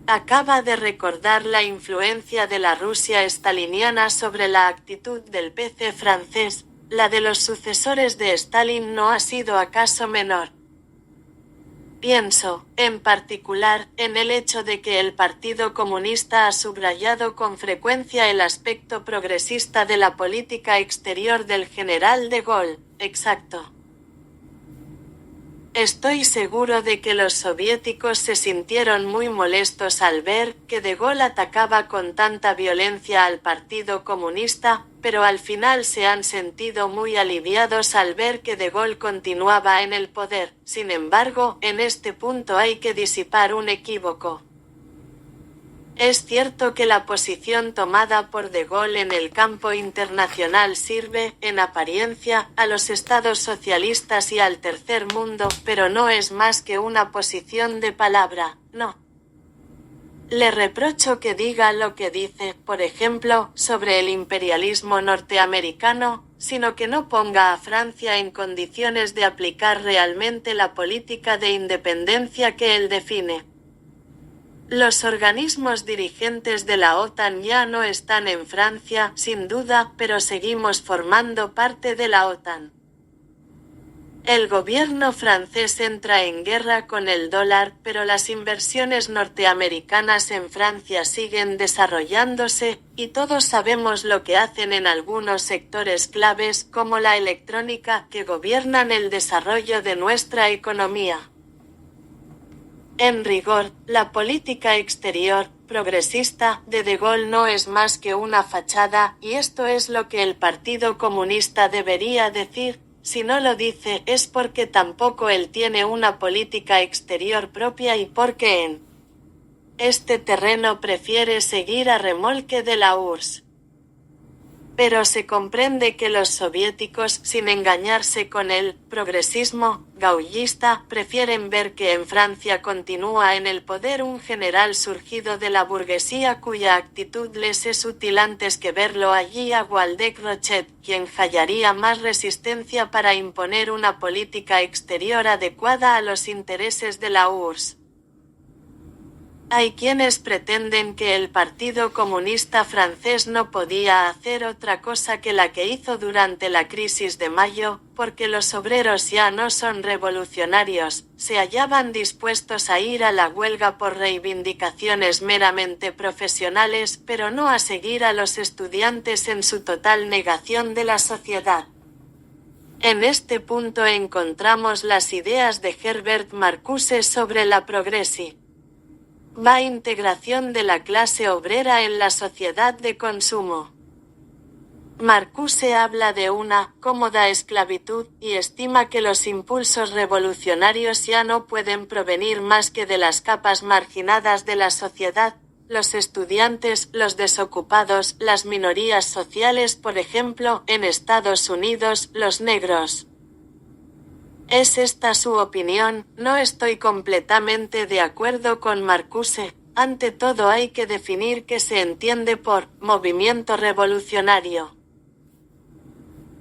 Acaba de recordar la influencia de la Rusia estaliniana sobre la actitud del PC francés. La de los sucesores de Stalin no ha sido acaso menor. Pienso, en particular, en el hecho de que el Partido Comunista ha subrayado con frecuencia el aspecto progresista de la política exterior del general de Gaulle. Exacto. Estoy seguro de que los soviéticos se sintieron muy molestos al ver que de Gaulle atacaba con tanta violencia al Partido Comunista, pero al final se han sentido muy aliviados al ver que de Gaulle continuaba en el poder. Sin embargo, en este punto hay que disipar un equívoco. Es cierto que la posición tomada por de Gaulle en el campo internacional sirve, en apariencia, a los estados socialistas y al tercer mundo, pero no es más que una posición de palabra, no. Le reprocho que diga lo que dice, por ejemplo, sobre el imperialismo norteamericano, sino que no ponga a Francia en condiciones de aplicar realmente la política de independencia que él define. Los organismos dirigentes de la OTAN ya no están en Francia, sin duda, pero seguimos formando parte de la OTAN. El gobierno francés entra en guerra con el dólar, pero las inversiones norteamericanas en Francia siguen desarrollándose, y todos sabemos lo que hacen en algunos sectores claves, como la electrónica, que gobiernan el desarrollo de nuestra economía. En rigor, la política exterior, progresista, de Gaulle no es más que una fachada, y esto es lo que el Partido Comunista debería decir. Si no lo dice es porque tampoco él tiene una política exterior propia y porque en este terreno prefiere seguir a remolque de la URSS. Pero se comprende que los soviéticos, sin engañarse con el progresismo gaullista, prefieren ver que en Francia continúa en el poder un general surgido de la burguesía cuya actitud les es útil antes que verlo allí a Waldeck-Rochet, quien hallaría más resistencia para imponer una política exterior adecuada a los intereses de la URSS. Hay quienes pretenden que el Partido Comunista francés no podía hacer otra cosa que la que hizo durante la crisis de mayo, porque los obreros ya no son revolucionarios, se hallaban dispuestos a ir a la huelga por reivindicaciones meramente profesionales, pero no a seguir a los estudiantes en su total negación de la sociedad. En este punto encontramos las ideas de Herbert Marcuse sobre la progresi. Va integración de la clase obrera en la sociedad de consumo. Marcuse habla de una cómoda esclavitud y estima que los impulsos revolucionarios ya no pueden provenir más que de las capas marginadas de la sociedad, los estudiantes, los desocupados, las minorías sociales, por ejemplo, en Estados Unidos, los negros. ¿Es esta su opinión? No estoy completamente de acuerdo con Marcuse. Ante todo hay que definir qué se entiende por movimiento revolucionario.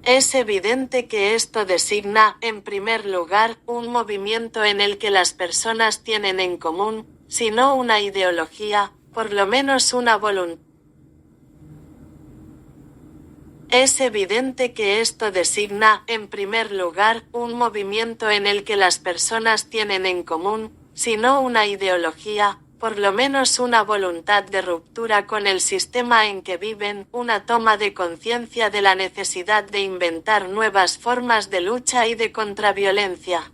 Es evidente que esto designa, en primer lugar, un movimiento en el que las personas tienen en común, si no una ideología, por lo menos una voluntad. Es evidente que esto designa, en primer lugar, un movimiento en el que las personas tienen en común, si no una ideología, por lo menos una voluntad de ruptura con el sistema en que viven, una toma de conciencia de la necesidad de inventar nuevas formas de lucha y de contraviolencia.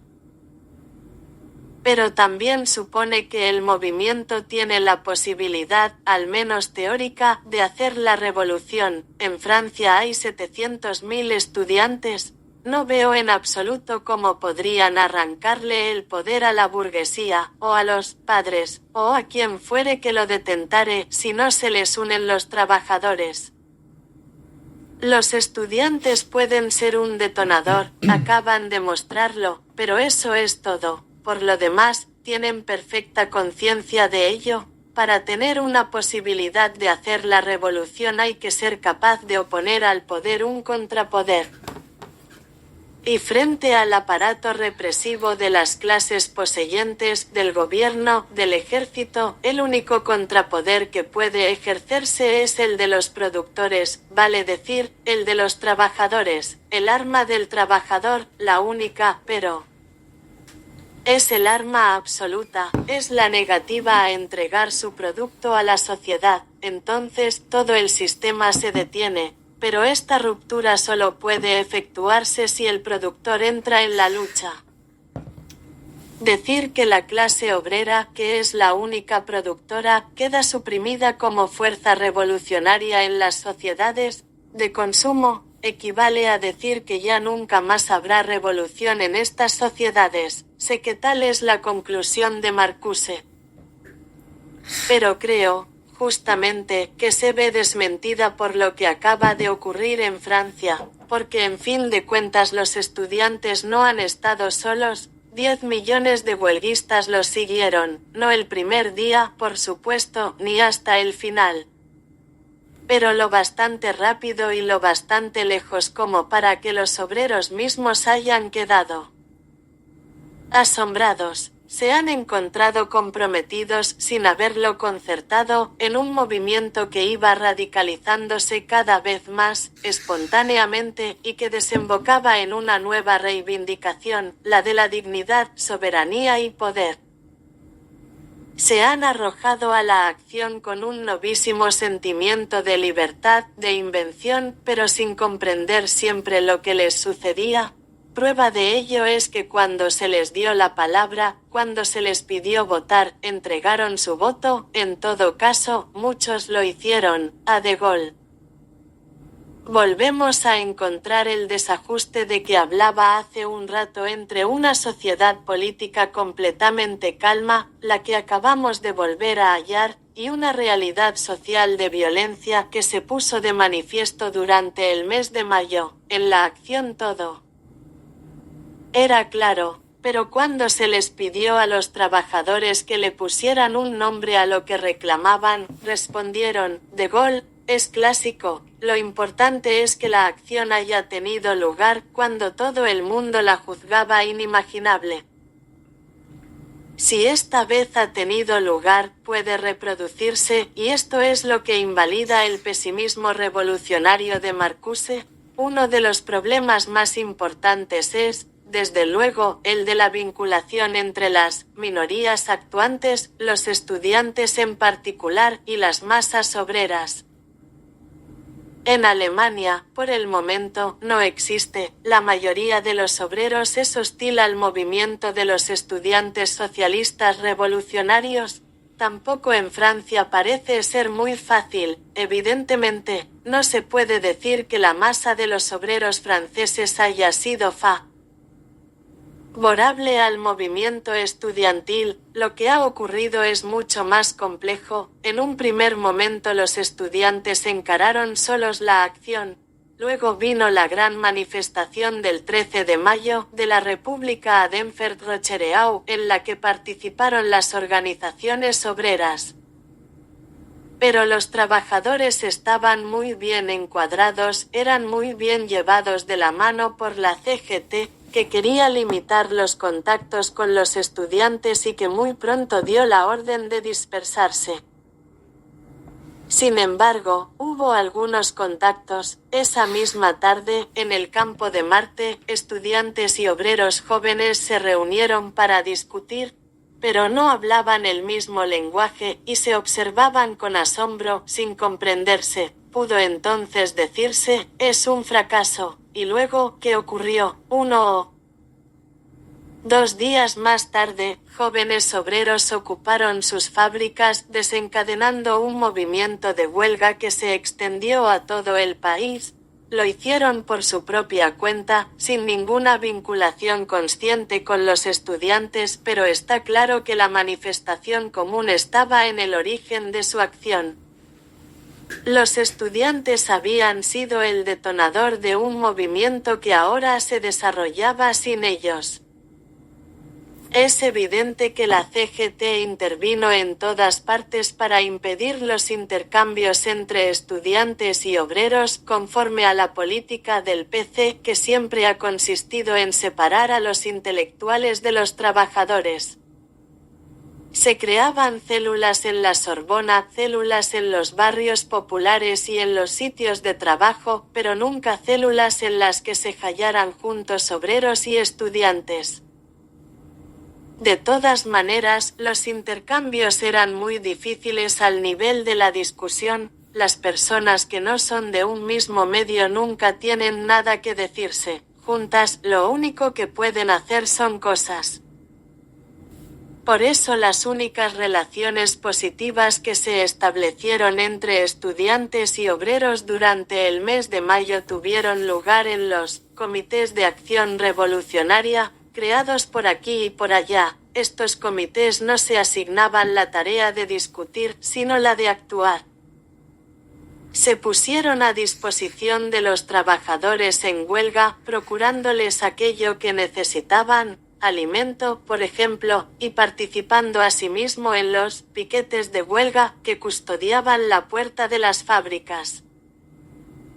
Pero también supone que el movimiento tiene la posibilidad, al menos teórica, de hacer la revolución. En Francia hay 700.000 estudiantes. No veo en absoluto cómo podrían arrancarle el poder a la burguesía, o a los padres, o a quien fuere que lo detentare, si no se les unen los trabajadores. Los estudiantes pueden ser un detonador, acaban de mostrarlo, pero eso es todo. Por lo demás, tienen perfecta conciencia de ello. Para tener una posibilidad de hacer la revolución hay que ser capaz de oponer al poder un contrapoder. Y frente al aparato represivo de las clases poseyentes, del gobierno, del ejército, el único contrapoder que puede ejercerse es el de los productores, vale decir, el de los trabajadores, el arma del trabajador, la única, pero es el arma absoluta, es la negativa a entregar su producto a la sociedad, entonces todo el sistema se detiene. Pero esta ruptura solo puede efectuarse si el productor entra en la lucha. Decir que la clase obrera, que es la única productora, queda suprimida como fuerza revolucionaria en las sociedades de consumo, equivale a decir que ya nunca más habrá revolución en estas sociedades. Sé que tal es la conclusión de Marcuse. Pero creo, justamente, que se ve desmentida por lo que acaba de ocurrir en Francia, porque en fin de cuentas los estudiantes no han estado solos, 10 millones de huelguistas los siguieron, no el primer día, por supuesto, ni hasta el final. Pero lo bastante rápido y lo bastante lejos como para que los obreros mismos hayan quedado asombrados. Se han encontrado comprometidos, sin haberlo concertado, en un movimiento que iba radicalizándose cada vez más, espontáneamente, y que desembocaba en una nueva reivindicación, la de la dignidad, soberanía y poder. Se han arrojado a la acción con un novísimo sentimiento de libertad, de invención, pero sin comprender siempre lo que les sucedía. Prueba de ello es que cuando se les dio la palabra, cuando se les pidió votar, entregaron su voto, en todo caso, muchos lo hicieron, a De Gaulle. Volvemos a encontrar el desajuste de que hablaba hace un rato entre una sociedad política completamente calma, la que acabamos de volver a hallar, y una realidad social de violencia que se puso de manifiesto durante el mes de mayo, en la acción todo era claro, pero cuando se les pidió a los trabajadores que le pusieran un nombre a lo que reclamaban, respondieron, De Gaulle, es clásico, lo importante es que la acción haya tenido lugar cuando todo el mundo la juzgaba inimaginable. Si esta vez ha tenido lugar, puede reproducirse, y esto es lo que invalida el pesimismo revolucionario de Marcuse. Uno de los problemas más importantes es, desde luego, el de la vinculación entre las minorías actuantes, los estudiantes en particular, y las masas obreras. En Alemania, por el momento, no existe. La mayoría de los obreros es hostil al movimiento de los estudiantes socialistas revolucionarios. Tampoco en Francia parece ser muy fácil. Evidentemente, no se puede decir que la masa de los obreros franceses haya sido favorable al movimiento estudiantil. Lo que ha ocurrido es mucho más complejo. En un primer momento los estudiantes encararon solos la acción. Luego vino la gran manifestación del 13 de mayo de la República a Denfert-Rochereau, en la que participaron las organizaciones obreras. Pero los trabajadores estaban muy bien encuadrados, eran muy bien llevados de la mano por la CGT, que quería limitar los contactos con los estudiantes y que muy pronto dio la orden de dispersarse. Sin embargo, hubo algunos contactos. Esa misma tarde, en el campo de Marte, estudiantes y obreros jóvenes se reunieron para discutir, pero no hablaban el mismo lenguaje y se observaban con asombro, sin comprenderse. Pudo entonces decirse, es un fracaso. Y luego, ¿qué ocurrió? 1 o 2 días más tarde, jóvenes obreros ocuparon sus fábricas, desencadenando un movimiento de huelga que se extendió a todo el país. Lo hicieron por su propia cuenta, sin ninguna vinculación consciente con los estudiantes, pero está claro que la manifestación común estaba en el origen de su acción. Los estudiantes habían sido el detonador de un movimiento que ahora se desarrollaba sin ellos. Es evidente que la CGT intervino en todas partes para impedir los intercambios entre estudiantes y obreros conforme a la política del PC, que siempre ha consistido en separar a los intelectuales de los trabajadores. Se creaban células en la Sorbona, células en los barrios populares y en los sitios de trabajo, pero nunca células en las que se hallaran juntos obreros y estudiantes. De todas maneras, los intercambios eran muy difíciles al nivel de la discusión. Las personas que no son de un mismo medio nunca tienen nada que decirse. Juntas, lo único que pueden hacer son cosas. Por eso las únicas relaciones positivas que se establecieron entre estudiantes y obreros durante el mes de mayo tuvieron lugar en los comités de acción revolucionaria, creados por aquí y por allá. Estos comités no se asignaban la tarea de discutir, sino la de actuar. Se pusieron a disposición de los trabajadores en huelga, procurándoles aquello que necesitaban, alimento, por ejemplo, y participando asimismo en los piquetes de huelga que custodiaban la puerta de las fábricas.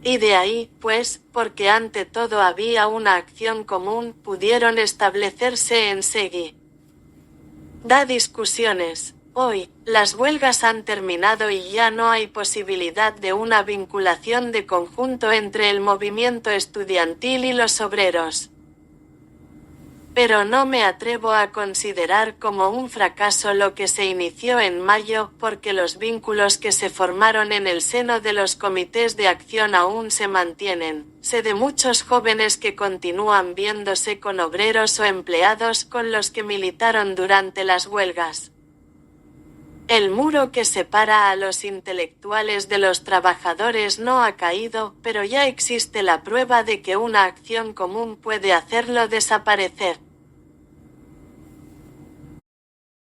Y de ahí, pues, porque ante todo había una acción común, pudieron establecerse enseguida discusiones. Hoy, las huelgas han terminado y ya no hay posibilidad de una vinculación de conjunto entre el movimiento estudiantil y los obreros. Pero no me atrevo a considerar como un fracaso lo que se inició en mayo, porque los vínculos que se formaron en el seno de los comités de acción aún se mantienen. Sé de muchos jóvenes que continúan viéndose con obreros o empleados con los que militaron durante las huelgas. El muro que separa a los intelectuales de los trabajadores no ha caído, pero ya existe la prueba de que una acción común puede hacerlo desaparecer.